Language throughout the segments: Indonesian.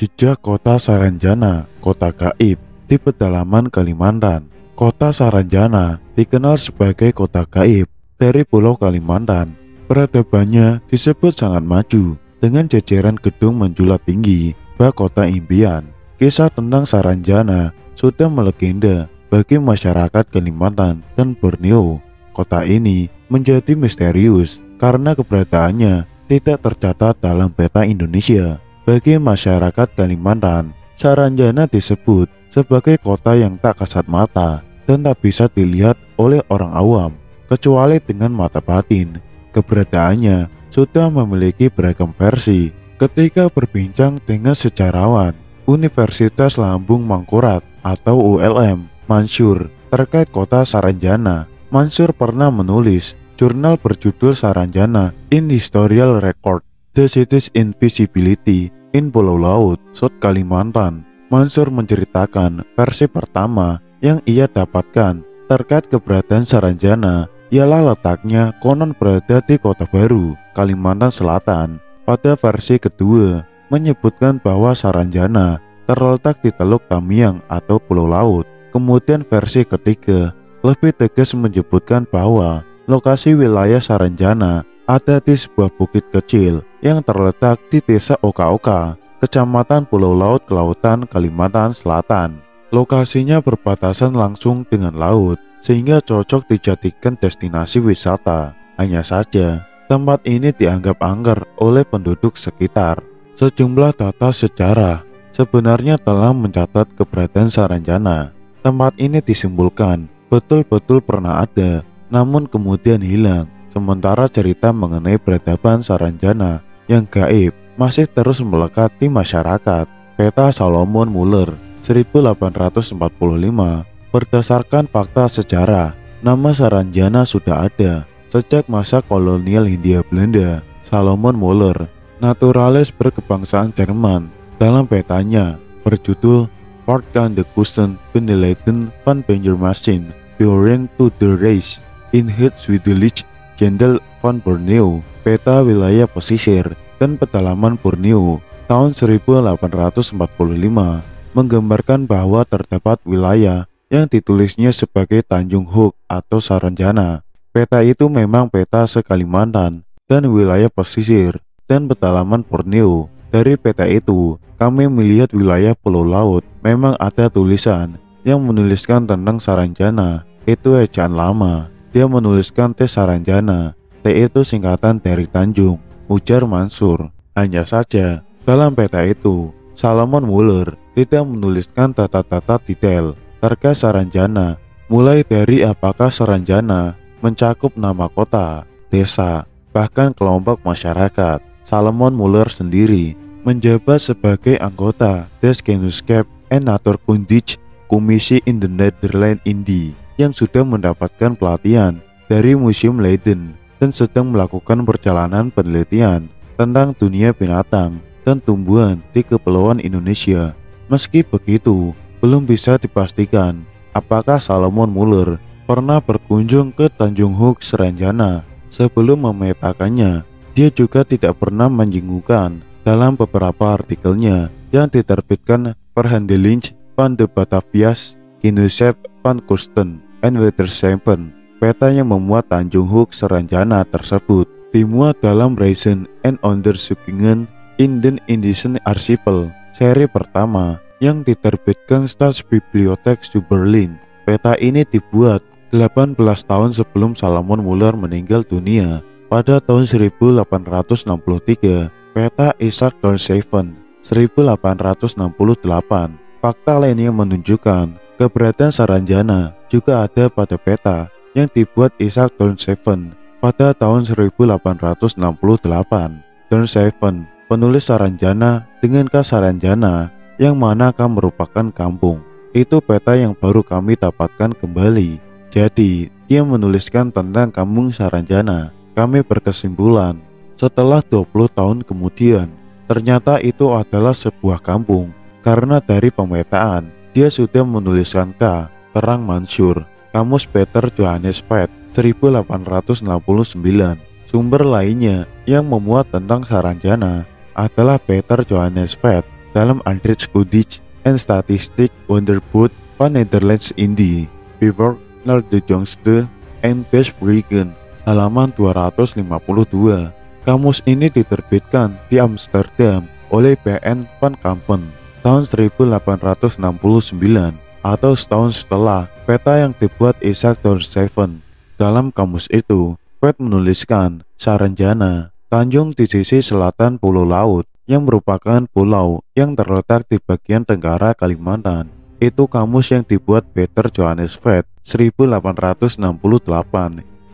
Jejak kota Saranjana, kota gaib di pedalaman Kalimantan. Kota Saranjana dikenal sebagai kota gaib dari Pulau Kalimantan. Peradabannya disebut sangat maju dengan jajaran gedung menjulat tinggi, bak kota impian. Kisah tentang Saranjana sudah melegenda bagi masyarakat Kalimantan dan Borneo. Kota ini menjadi misterius karena keberadaannya tidak tercatat dalam peta Indonesia. Bagi masyarakat Kalimantan, Saranjana disebut sebagai kota yang tak kasat mata dan tak bisa dilihat oleh orang awam kecuali dengan mata batin. Keberadaannya sudah memiliki beragam versi. Ketika berbincang dengan sejarawan Universitas Lambung Mangkurat atau ULM Mansur terkait kota Saranjana, Mansur pernah menulis jurnal berjudul Saranjana in Historical Record, The City's Invisibility in Pulau Laut, South Kalimantan. Mansur menceritakan versi pertama yang ia dapatkan terkait keberadaan Saranjana ialah letaknya konon berada di Kota Baru, Kalimantan Selatan. Pada versi kedua menyebutkan bahwa Saranjana terletak di Teluk Tamiang atau Pulau Laut. Kemudian versi ketiga lebih tegas menyebutkan bahwa lokasi wilayah Saranjana ada di sebuah bukit kecil yang terletak di desa Oka-Oka, kecamatan Pulau Laut, Kelautan, Kalimantan Selatan. Lokasinya berbatasan langsung dengan laut sehingga cocok dijadikan destinasi wisata. Hanya saja tempat ini dianggap angker oleh penduduk sekitar. Sejumlah data sejarah sebenarnya telah mencatat keberadaan Saranjana. Tempat ini disimpulkan betul-betul pernah ada, namun kemudian hilang. Sementara cerita mengenai peradaban Saranjana yang gaib masih terus melekat di masyarakat. Peta Solomon Muller 1845 berdasarkan fakta sejarah, nama Saranjana sudah ada sejak masa kolonial Hindia Belanda. Solomon Muller, naturalis berkebangsaan Jerman, dalam petanya berjudul Part kan de Kusten Beneleden van Banjarmasin Behoren to the Reich in het Zuidelijk Jendel van Borneo, peta wilayah pesisir dan pedalaman Borneo tahun 1845, menggambarkan bahwa terdapat wilayah yang ditulisnya sebagai Tanjung Huk atau Saranjana. Peta itu memang peta se-Kalimantan dan wilayah pesisir dan pedalaman Borneo. Dari peta itu, kami melihat wilayah Pulau Laut. Memang ada tulisan yang menuliskan tentang Saranjana. Itu ejaan lama. Dia menuliskan T Saranjana. T itu singkatan dari Tanjung, ujar Mansur. Hanya saja, dalam peta itu, Solomon Muller tidak menuliskan data-data detail terkait Saranjana, mulai dari apakah Saranjana mencakup nama kota, desa, bahkan kelompok masyarakat. Solomon Muller sendiri menjabat sebagai anggota Deskunskap en Natuurkundige Kommissie in the Netherlands Indie yang sudah mendapatkan pelatihan dari Museum Leiden dan sedang melakukan perjalanan penelitian tentang dunia binatang dan tumbuhan di Kepulauan Indonesia. Meski begitu, belum bisa dipastikan apakah Solomon Muller pernah berkunjung ke Tanjung Huk Saranjana sebelum memetakannya. Dia juga tidak pernah menyinggungkan dalam beberapa artikelnya yang diterbitkan Verhandeling van de Batavias Genootschap van Kusten en Waterschepen. Peta yang memuat Tanjung Huk Saranjana tersebut dimuat dalam Reizen en Onderzoekingen in den Indischen Archipel, seri pertama yang diterbitkan Staatsbibliothek zu Berlin. Peta ini dibuat 18 tahun sebelum Solomon Muller meninggal dunia pada tahun 1863. Peta Isaac Dornscheven 1868. Fakta lain yang menunjukkan keberadaan Saranjana juga ada pada peta yang dibuat Isaac Dornscheven pada tahun 1868. Dornscheven, penulis Saranjana dengan K Saranjana yang manakah merupakan kampung. Itu peta yang baru kami dapatkan kembali. Jadi, dia menuliskan tentang kampung Saranjana. Kami berkesimpulan, setelah 20 tahun kemudian, ternyata itu adalah sebuah kampung. Karena dari pemetaan, dia sudah menuliskan K, terang Mansur, Kamus Peter Johannes Vedt 1869. Sumber lainnya yang memuat tentang Saranjana adalah Peter Johannes Vedt dalam Andrich Kudich en Statistik Wonderboot van Nederlands Indie, Bewerk naar de jongste en Besbreken, halaman 252. Kamus ini diterbitkan di Amsterdam oleh PN van Kampen tahun 1869 atau setahun setelah peta yang dibuat Isaac Dorseven. Dalam kamus itu, Pet menuliskan Saranjana, Tanjung di sisi selatan Pulau Laut, yang merupakan pulau yang terletak di bagian tenggara Kalimantan. Itu kamus yang dibuat Peter Johannes Vet 1868.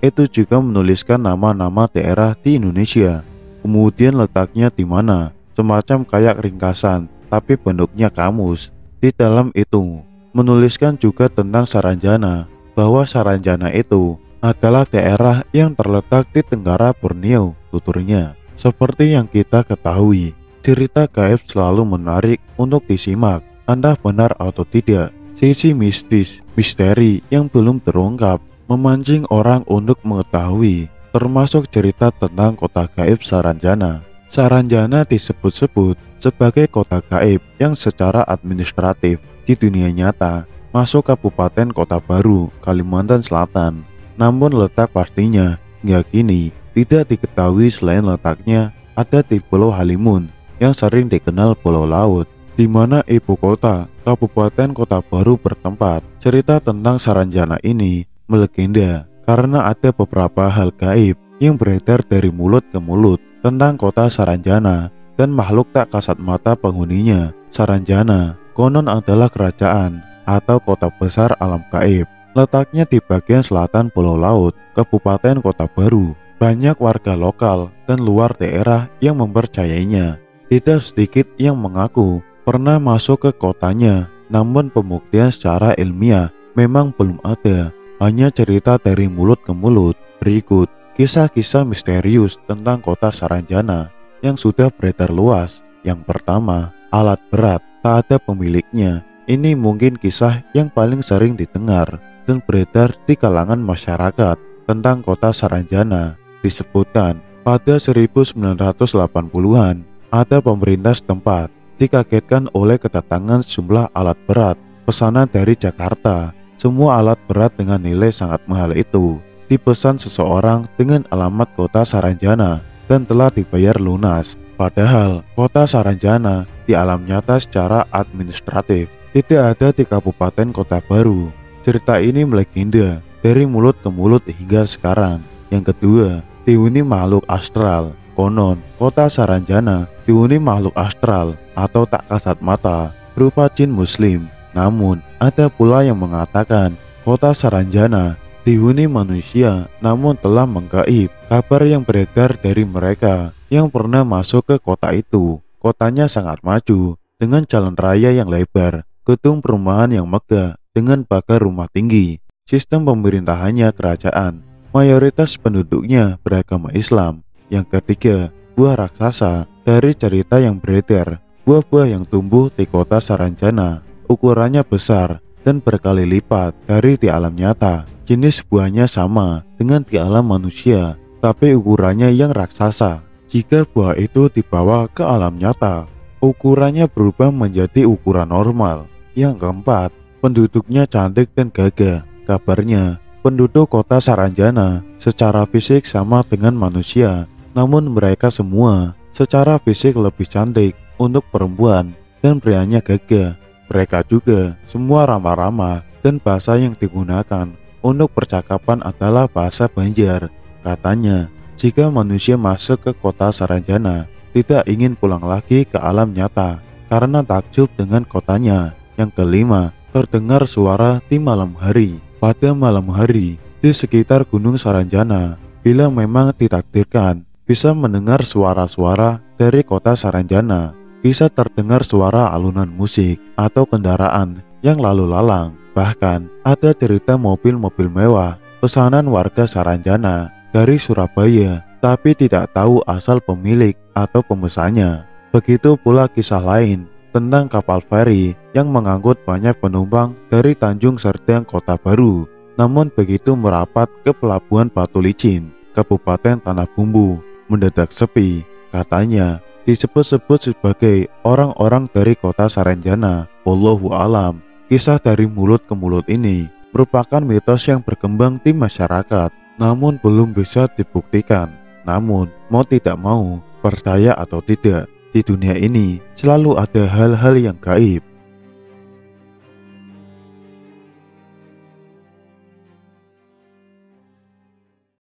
Itu juga menuliskan nama-nama daerah di Indonesia, kemudian letaknya di mana, semacam kayak ringkasan, tapi bentuknya kamus. Di dalam itu, menuliskan juga tentang Saranjana, bahwa Saranjana itu adalah daerah yang terletak di tenggara Borneo, tuturnya. Seperti yang kita ketahui, cerita gaib selalu menarik untuk disimak, entah benar atau tidak. Sisi mistis, misteri yang belum terungkap memancing orang untuk mengetahui, termasuk cerita tentang kota gaib Saranjana. Saranjana disebut-sebut sebagai kota gaib yang secara administratif di dunia nyata masuk Kabupaten Kota Baru, Kalimantan Selatan. Namun letak pastinya hingga kini tidak diketahui selain letaknya ada di Pulau Halimun yang sering dikenal Pulau Laut, di mana ibu kota Kabupaten Kota Baru bertempat. Cerita tentang Saranjana ini melegenda karena ada beberapa hal gaib yang beredar dari mulut ke mulut tentang kota Saranjana dan makhluk tak kasat mata penghuninya. Saranjana konon adalah kerajaan atau kota besar alam gaib. Letaknya di bagian selatan Pulau Laut, Kabupaten Kota Baru. Banyak warga lokal dan luar daerah yang mempercayainya. Tidak sedikit yang mengaku pernah masuk ke kotanya, namun pembuktian secara ilmiah memang belum ada. Hanya cerita dari mulut ke mulut. Berikut kisah-kisah misterius tentang kota Saranjana yang sudah beredar luas. Yang pertama, alat berat tak ada pemiliknya. Ini mungkin kisah yang paling sering didengar dan beredar di kalangan masyarakat tentang kota Saranjana. Disebutkan pada 1980-an ada pemerintah setempat dikagetkan oleh kedatangan sejumlah alat berat pesanan dari Jakarta. Semua alat berat dengan nilai sangat mahal itu dipesan seseorang dengan alamat kota Saranjana dan telah dibayar lunas. Padahal kota Saranjana di alam nyata secara administratif tidak ada di Kabupaten Kota Baru. Cerita ini melegenda dari mulut ke mulut hingga sekarang. Yang kedua, dihuni makhluk astral. Konon, kota Saranjana dihuni makhluk astral atau tak kasat mata berupa jin muslim. Namun, ada pula yang mengatakan kota Saranjana dihuni manusia namun telah menggaib. Kabar yang beredar dari mereka yang pernah masuk ke kota itu, kotanya sangat maju dengan jalan raya yang lebar, gedung perumahan yang megah dengan pagar rumah tinggi. Sistem pemerintahannya kerajaan, mayoritas penduduknya beragama Islam. Yang ketiga, buah raksasa. Dari cerita yang beredar, buah-buah yang tumbuh di kota Saranjana ukurannya besar dan berkali lipat dari di alam nyata. Jenis buahnya sama dengan di alam manusia, tapi ukurannya yang raksasa. Jika buah itu dibawa ke alam nyata, ukurannya berubah menjadi ukuran normal. Yang keempat, penduduknya cantik dan gagah. Kabarnya, penduduk kota Saranjana secara fisik sama dengan manusia, namun mereka semua secara fisik lebih cantik untuk perempuan dan prianya gagah. Mereka juga semua ramah-ramah dan bahasa yang digunakan untuk percakapan adalah bahasa Banjar. Katanya, jika manusia masuk ke kota Saranjana, tidak ingin pulang lagi ke alam nyata karena takjub dengan kotanya. Yang kelima, terdengar suara di malam hari. Pada malam hari, di sekitar Gunung Saranjana, bila memang ditakdirkan, bisa mendengar suara-suara dari kota Saranjana. Bisa terdengar suara alunan musik atau kendaraan yang lalu lalang. Bahkan ada cerita mobil-mobil mewah pesanan warga Saranjana dari Surabaya, tapi tidak tahu asal pemilik atau pemesannya. Begitu pula kisah lain tentang kapal feri yang mengangkut banyak penumpang dari Tanjung Serdang Kota Baru. Namun begitu merapat ke pelabuhan Batu Licin, Kabupaten Tanah Bumbu, mendadak sepi. Katanya, disebut-sebut sebagai orang-orang dari kota Saranjana. Wallahu alam. Kisah dari mulut ke mulut ini merupakan mitos yang berkembang di masyarakat, namun belum bisa dibuktikan. Namun, mau tidak mau, percaya atau tidak, di dunia ini selalu ada hal-hal yang gaib